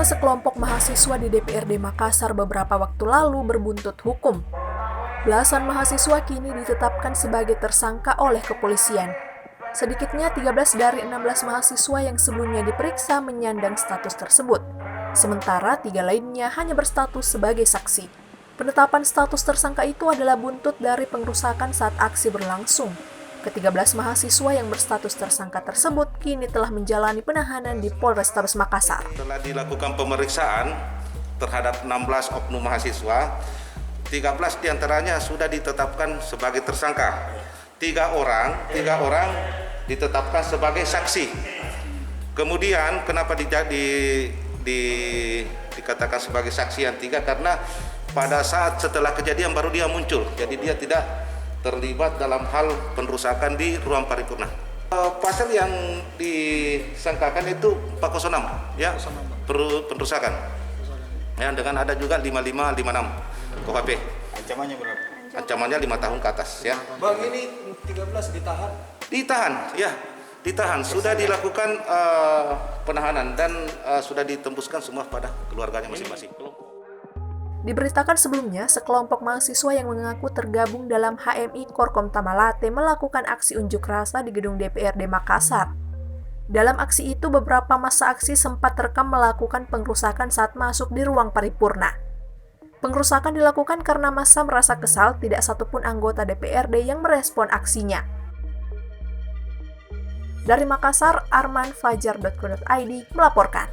sekelompok mahasiswa di DPRD Makassar beberapa waktu lalu berbuntut hukum. Belasan mahasiswa kini ditetapkan sebagai tersangka oleh kepolisian. Sedikitnya 13 dari 16 mahasiswa yang sebelumnya diperiksa menyandang status tersebut. Sementara 3 lainnya hanya berstatus sebagai saksi. Penetapan status tersangka itu adalah buntut dari pengerusakan saat aksi berlangsung. Ke-13 mahasiswa yang berstatus tersangka tersebut kini telah menjalani penahanan di Polrestabes Makassar. Telah dilakukan pemeriksaan terhadap 16 oknum mahasiswa, 13 diantaranya sudah ditetapkan sebagai tersangka. 3 orang ditetapkan sebagai saksi. Kemudian kenapa dikatakan sebagai saksi yang 3? Karena pada saat setelah kejadian baru dia muncul, jadi dia tidak terlibat dalam hal perusakan di ruang paripurna. Pasal yang disangkakan itu 406 ya, perusakan. Ya, dengan ada juga 5556 KUHP. Ancamannya berapa? Ancamannya 5 tahun ke atas ya. Bang, ini 13 ditahan? Ditahan. Sudah dilakukan penahanan dan sudah ditembuskan semua pada keluarganya masing-masing. Diberitakan sebelumnya, sekelompok mahasiswa yang mengaku tergabung dalam HMI Korkom Tamalate melakukan aksi unjuk rasa di gedung DPRD Makassar. Dalam aksi itu, beberapa massa aksi sempat terekam melakukan pengrusakan saat masuk di ruang paripurna. Pengrusakan dilakukan karena massa merasa kesal tidak satupun anggota DPRD yang merespon aksinya. Dari Makassar, Arman Fajar.co.id melaporkan.